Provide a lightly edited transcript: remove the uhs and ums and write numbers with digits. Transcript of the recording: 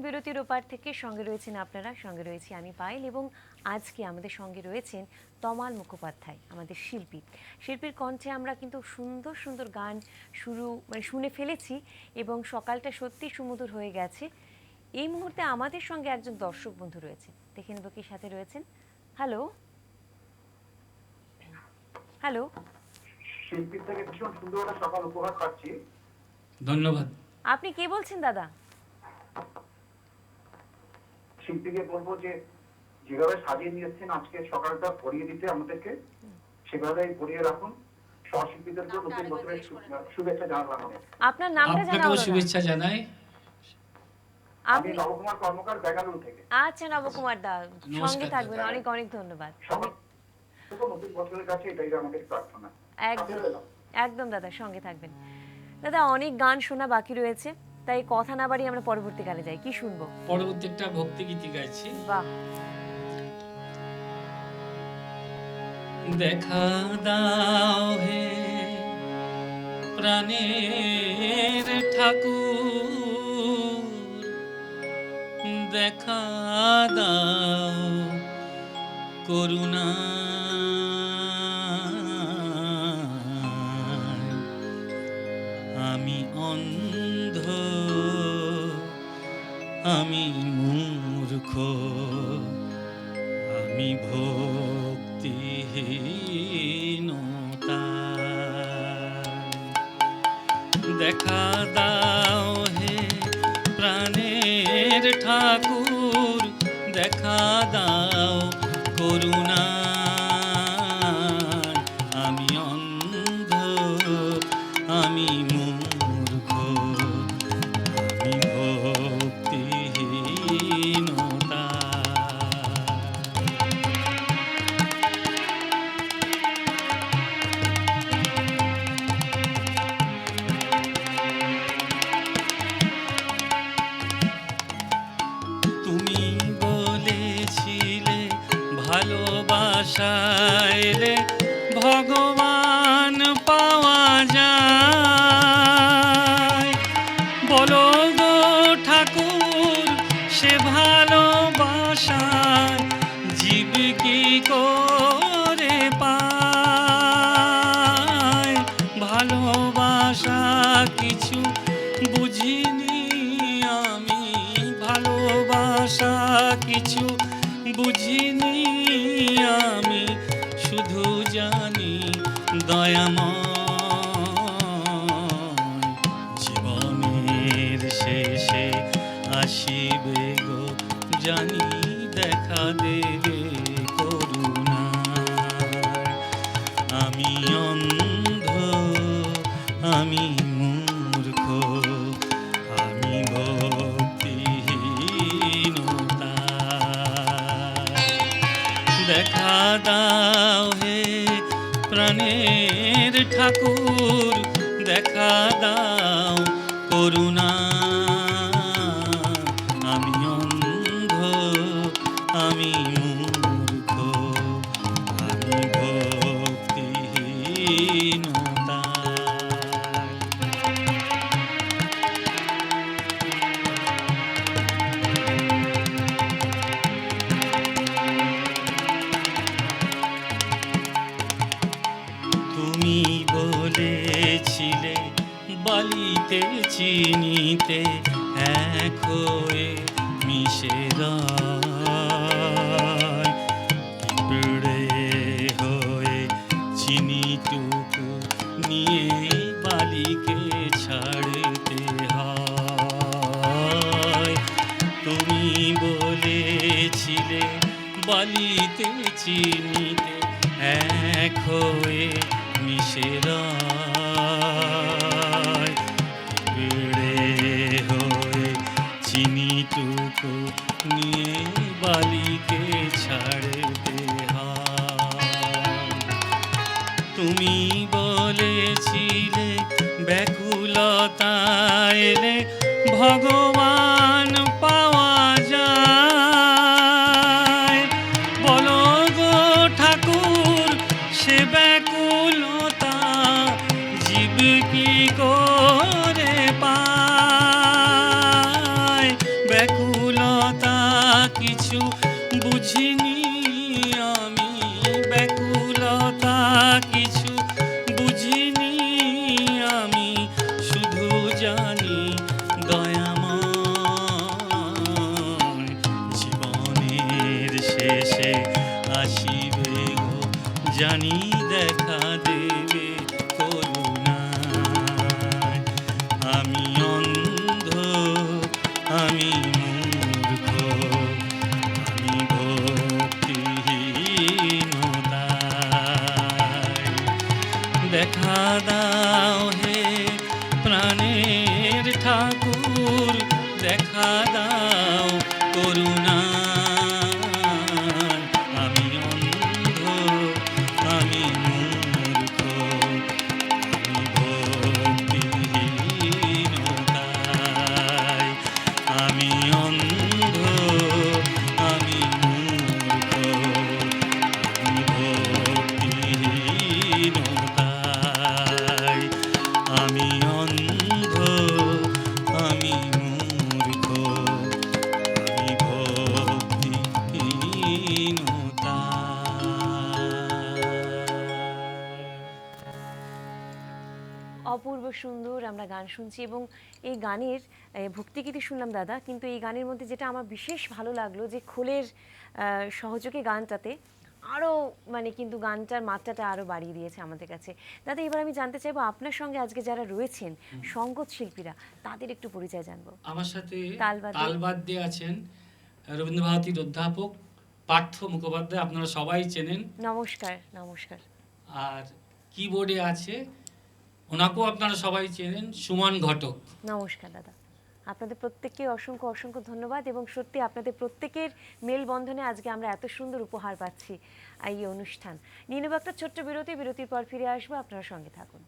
বিরতির ওপার থেকে সঙ্গে রয়েছেন আপনারা, সঙ্গে রয়েছি আমি পায়েল এবং আজকে আমাদের সঙ্গে রয়েছেন তমাল মুখোপাধ্যায়, আমাদের শিল্পীর কণ্ঠে আমরা কিন্তু সুন্দর সুন্দর গান শুনে ফেলেছি এবং সকালটা সত্যি সুমধুর হয়ে গেছে। এই মুহূর্তে আমাদের সঙ্গে একজন দর্শক বন্ধু রয়েছে, দেখে নেব কি সাথে রয়েছেন। হ্যালো হ্যালো, শিল্পীর থেকে ভীষণ সুন্দর একটা সকাল উপহার পাচ্ছি। ধন্যবাদ। আপনি কে বলছেন দাদা? শিল্পীকে বলবো যে যেভাবে সাজিয়ে নিয়েছেন আজকে সকালটা পড়িয়ে দিতে আমাদেরকে, সেভাবেই পড়িয়ে রাখুন। সহশিল্পীদেরকে নতুন বছরের শুভেচ্ছা জানালাম। আপনার নামটা জানাও। শুভেচ্ছা জানাই। আমি নবকুমার কর্মকার বেঙ্গালুরু থেকে। আচ্ছা নবকুমার দা, সঙ্গে থাকবেন। অনেক অনেক ধন্যবাদ। নতুন বছরের কাছে এটাই আমাদের প্রার্থনা। একদম দাদা, সঙ্গে থাকবেন। দাদা অনেক গান শোনা বাকি রয়েছে, তাই কথা না বাড়িয়ে আমরা পরবর্তী গানে যাই। কি শুনবো? পরবর্তী একটা ভক্তি গীতি গাইছি। বাহ। দেখা দাও হে প্রাণের ঠাকুর, দেখা দাও করুণা, আমি অন্ধ, আমি মূর্খ, আমি ভক্তিহীনতা। দেখা দাও হে প্রাণের ঠাকুর, দেখা দাও করুণা, আমি অন্ধ, আমি মূর্খ, আমি ভক্তিহীনতা। তুমি বলেছিলে ভালোবাসায় রে ভগবান পাওয়া যায়। বলো গো ঠাকুর, সে ভালোবাসায় জীব কি করে পায়? ভালোবাসা কিছু বুঝিনি আমি, ভালোবাসা কিছু বুঝিনি আমি, শুধু জানি দয়াময় জীবনের শেষে আসিবে গো, জানি দেখা দেবে করুণা। আমি অন্ধ, আমি মূর্খ, আমি ভক্তিহীনতা। দেখা দাও হে প্রাণের ঠাকুর, দেখা দাও করুণা, আমি অন্ধ, আমি মূর্খ, আমি ভক্তিহীনতা। তুমি বলেছিলে বালিতে চিনিতে এক হয়ে মিশে রয়, পিঁপড়ে হয়ে চিনিটুকু নিয়ে বালিকে ছাড়তে হয়। তুমি বলেছিলে বালিতে চিনিতে এক হয়ে মিশে রয়, পিঁপড়ে হয়ে চিনিটুকু নিয়ে বালিকে ছাড়তে হয়। তুমি বলেছিলে ব্যাকুলতায় রে ভগবান পাওয়া যায়। বলো গো ঠাকুর, সে ব্যাকুলতা জীব কি করে পায়? ব্যাকুল জানি দেখা দেবে করুণায়। আমি অন্ধ, আমি মূর্খ, আমি ভক্তিহীনতায়। দেখা দাও হে প্রাণের ঠাকুর, দেখা দাও করুণা। আমি অন্ধ, আমি মূর্খ, আমি ভক্তিহীনতায়। আমি অন্ধ, আমি মূর্খ, আমি ভক্তিহীনতায়। আমি অন্ধ, আমি মূর্খ, আমি ভক্তিহীনতায়। অপূর্ব সুন্দর আমরা গান শুনছি এবং এই গানের ভক্তিগীতি শুনলাম দাদা, কিন্তু এই গানের মধ্যে যেটা আমার বিশেষ ভালো লাগলো যে খোলের সহযোগে গানটাতে আরও মানে কিন্তু গানটার মাত্রাটা আরও বাড়িয়ে দিয়েছে আমাদের কাছে। দাদা এবার আমি জানতে চাইবো আপনার সঙ্গে আজকে যারা রয়েছেন সঙ্গত শিল্পীরা, তাদের একটু পরিচয় জানবো। আমার সাথে তালবাদে। তালবাদ্যে আছেন রবীন্দ্রভারতীর অধ্যাপক পার্থ মুখোপাধ্যায়, আপনারা সবাই চেনেন। নমস্কার। নমস্কার। আর কিবোর্ডে আছে, ওনাকেও আপনারা সবাই চেনেন, সুমন ঘটক। নমস্কার দাদা, আপনাদের প্রত্যেককে অসংখ্য অসংখ্য ধন্যবাদ এবং সত্যি আপনাদের প্রত্যেকের মেলবন্ধনে আজকে আমরা এত সুন্দর উপহার পাচ্ছি এই অনুষ্ঠান। নিয়ে নেব একটা ছোট্ট বিরতির পর ফিরে আসবো, আপনারা সঙ্গে থাকুন।